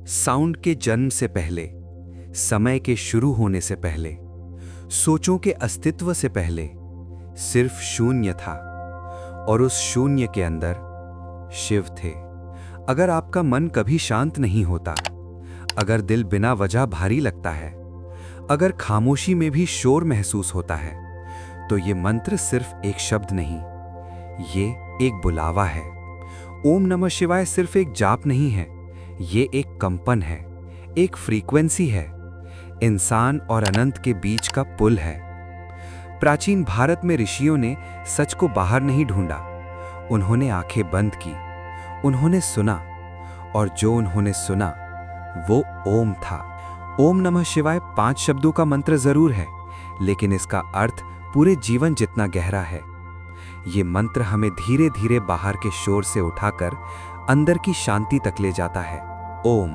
Sound के जन्म से पहले, समय के शुरू होने से पहले, सोचों के अस्तित्व से पहले सिर्फ शून्य था और उस शून्य के अंदर शिव थे। अगर आपका मन कभी शांत नहीं होता, अगर दिल बिना वजह भारी लगता है, अगर खामोशी में भी शोर महसूस होता है, तो ये मंत्र सिर्फ एक शब्द नहीं, ये एक बुलावा है। ओम नमः शिवाय सिर्फ एक जाप नहीं है, ये एक कंपन है, एक फ्रीक्वेंसी है, इंसान और अनंत के बीच का पुल है। प्राचीन भारत में ऋषियों ने सच को बाहर नहीं ढूंढा, उन्होंने आंखें बंद की, उन्होंने सुना, और जो उन्होंने सुना वो ओम था। ओम नमः शिवाय 5 शब्दों का मंत्र जरूर है, लेकिन इसका अर्थ पूरे जीवन जितना गहरा है। ये मंत्र हमें धीरे धीरे बाहर के शोर से उठाकर अंदर की शांति तक ले जाता है। ओम,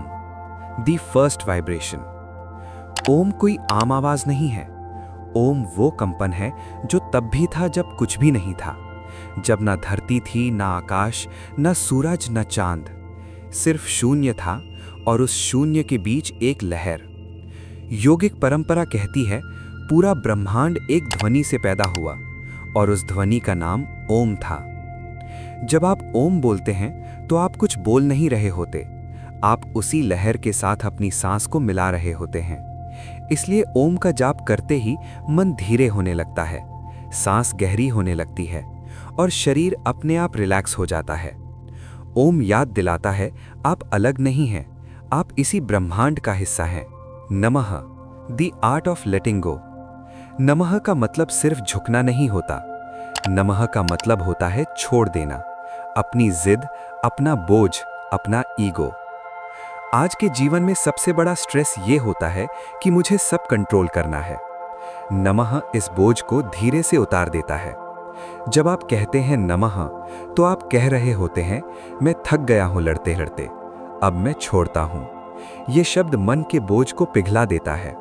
द फर्स्ट वाइब्रेशन। ओम कोई आम आवाज नहीं है। ओम वो कंपन है जो तब भी था जब कुछ भी नहीं था, जब ना धरती थी, ना आकाश, ना सूरज, ना चांद, सिर्फ शून्य था, और उस शून्य के बीच एक लहर। योगिक परंपरा कहती है पूरा ब्रह्मांड एक ध्वनि से पैदा हुआ, और उस ध्वनि का नाम ओम था। जब आप ओम बोलते हैं तो आप कुछ बोल नहीं रहे होते, आप उसी लहर के साथ अपनी सांस को मिला रहे होते हैं। इसलिए ओम का जाप करते ही मन धीरे होने लगता है, सांस गहरी होने लगती है, और शरीर अपने आप रिलैक्स हो जाता है। ओम याद दिलाता है आप अलग नहीं हैं, आप इसी ब्रह्मांड का हिस्सा हैं। नमः, द आर्ट ऑफ लेटिंग गो। नमः का मतलब सिर्फ झुकना नहीं होता, नमः का मतलब होता है छोड़ देना, अपनी जिद, अपना बोझ, अपना ईगो। आज के जीवन में सबसे बड़ा स्ट्रेस ये होता है कि मुझे सब कंट्रोल करना है। नमः इस बोझ को धीरे से उतार देता है। जब आप कहते हैं नमः, तो आप कह रहे होते हैं मैं थक गया हूं लड़ते लड़ते, अब मैं छोड़ता हूं। ये शब्द मन के बोझ को पिघला देता है।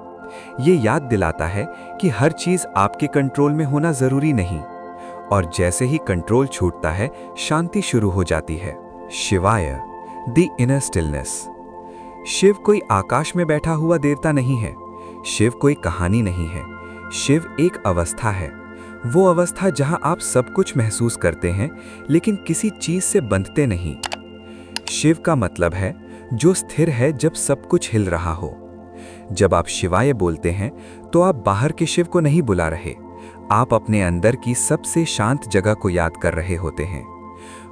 ये याद दिलाता है कि हर चीज आपके कंट्रोल में होना जरूरी नहीं, और जैसे ही कंट्रोल छूटता है, शांति शुरू हो जाती है। शिवाय, द इनर स्टिलनेस। शिव कोई आकाश में बैठा हुआ देवता नहीं है, शिव कोई कहानी नहीं है, शिव एक अवस्था है। वो अवस्था जहां आप सब कुछ महसूस करते हैं, लेकिन किसी चीज से बंधते नहीं। शिव का मतलब है जो स्थिर है जब सब कुछ हिल रहा हो। जब आप शिवाय बोलते हैं तो आप बाहर के शिव को नहीं बुला रहे, आप अपने अंदर की सबसे शांत जगह को याद कर रहे होते हैं।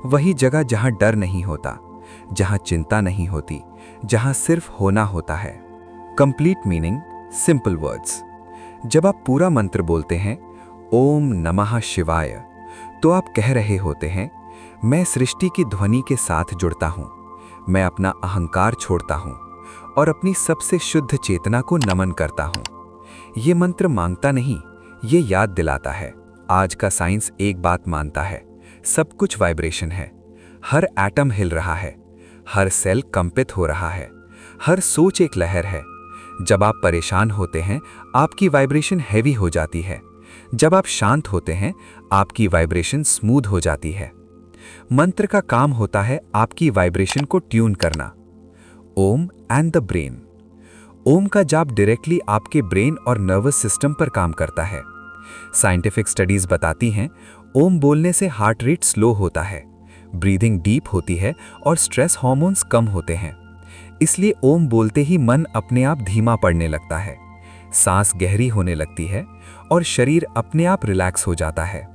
वही जगह जहां डर नहीं होता, जहां चिंता नहीं होती, जहां सिर्फ होना होता है। Complete meaning, simple words. जब आप पूरा मंत्र बोलते हैं ओम नमः शिवाय, तो आप कह रहे होते हैं मैं सृष्टि की ध्वनि के साथ जुड़ता हूं, मैं अपना अहंकार छोड़ता हूं और अपनी सबसे शुद्ध चेतना को नमन करता हूं। ये मंत्र मांगता नहीं, ये याद दिलाता है। आज का साइंस एक बात मानता है, सब कुछ वाइब्रेशन है। हर एटम हिल रहा है, हर सेल कंपित हो रहा है, हर सोच एक लहर है। जब आप परेशान होते हैं, आपकी वाइब्रेशन हैवी हो जाती है। जब आप शांत होते हैं, आपकी वाइब्रेशन स्मूथ हो जाती है। मंत्र का काम होता है आपकी वाइब्रेशन को ट्यून करना। Om and the brain. Om का जाप डायरेक्टली आपके ब्रेन और नर्वस सिस्टम पर काम करता है। साइंटिफिक स्टडीज बताती हैं ओम बोलने से हार्ट रेट स्लो होता है, ब्रीदिंग डीप होती है और स्ट्रेस हार्मोन्स कम होते हैं। इसलिए ओम बोलते ही मन अपने आप धीमा पड़ने लगता है, सांस गहरी होने लगती है और शरीर अपने आप रिलैक्स हो जाता है।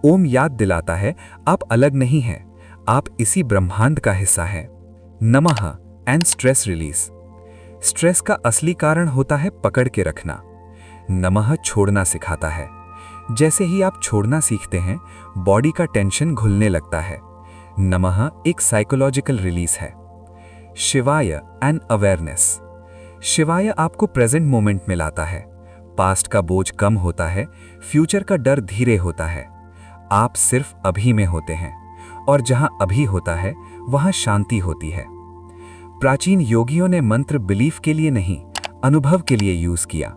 ओम याद दिलाता है आप अलग नहीं हैं, आप इसी ब्रह्मांड का हिस्सा हैं। नमः एंड स्ट्रेस रिलीज। स्ट्रेस का असली कारण होता है पकड़ के रखना, नमः छोड़ना सिखाता है। जैसे ही आप छोड़ना सीखते हैं, बॉडी का टेंशन घुलने लगता है। नमः एक साइकोलॉजिकल रिलीज है। शिवाय एंड अवेयरनेस। शिवाय आपको प्रेजेंट मोमेंट में लाता है। पास्ट का बोझ कम होता है, फ्यूचर का डर धीरे होता है। आप सिर्फ अभी में होते हैं, और जहां अभी होता है वहां शांति होती है। प्राचीन योगियों ने मंत्र बिलीफ के लिए नहीं, अनुभव के लिए यूज किया।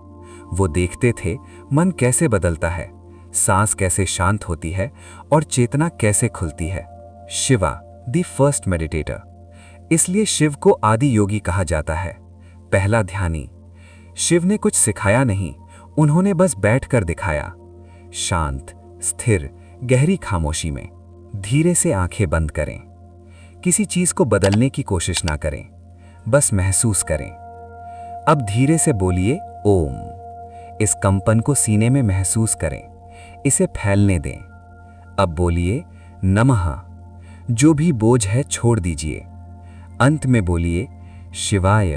वो देखते थे मन कैसे बदलता है, सांस कैसे शांत होती है और चेतना कैसे खुलती है। Shiva, the first meditator. इसलिए शिव को आदि योगी कहा जाता है। पहला ध्यानी। शिव ने कुछ सिखाया नहीं, उन्होंने बस बैठकर दिखाया। शांत, स्थिर, गहरी खामोशी में धीरे से आंखें बंद करें। किसी चीज को बदलने की कोशिश ना करें, बस महसूस करें। अब धीरे से बोलिए ओम। इस कंपन को सीने में महसूस करें, इसे फैलने दें। अब बोलिए नमः। जो भी बोझ है छोड़ दीजिए। अंत में बोलिए शिवाय।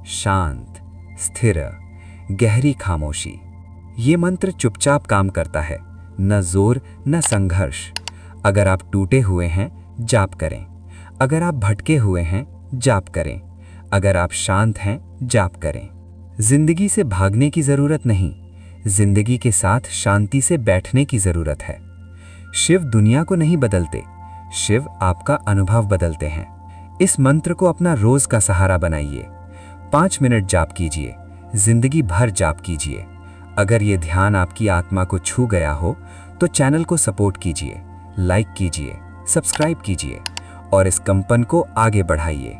शांत, स्थिर, गहरी खामोशी। ये मंत्र चुपचाप काम करता है, न जोर न संघर्ष। अगर आप टूटे हुए हैं, जाप करें। अगर आप भटके हुए हैं, जाप करें। अगर आप शांत हैं, जाप करें। जिंदगी से भागने की जरूरत नहीं, जिंदगी के साथ शांति से बैठने की जरूरत है। शिव दुनिया को नहीं बदलते, शिव आपका अनुभव बदलते हैं। इस मंत्र को अपना रोज का सहारा बनाइए। 5 मिनट जाप कीजिए, जिंदगी भर जाप कीजिए। अगर ये ध्यान आपकी आत्मा को छू गया हो तो चैनल को सपोर्ट कीजिए, लाइक कीजिए, सब्सक्राइब कीजिए और इस कंपन को आगे बढ़ाइए।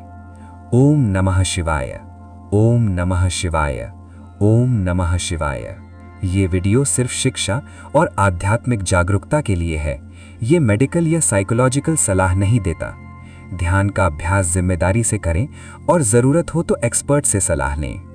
ओम नमः शिवाय, ओम नमः शिवाय, ओम नमः शिवाय। ये वीडियो सिर्फ शिक्षा और आध्यात्मिक जागरूकता के लिए है। ये मेडिकल या साइकोलॉजिकल सलाह नहीं देता। ध्यान का अभ्यास जिम्मेदारी से करें और जरूरत हो तो एक्सपर्ट से सलाह लें।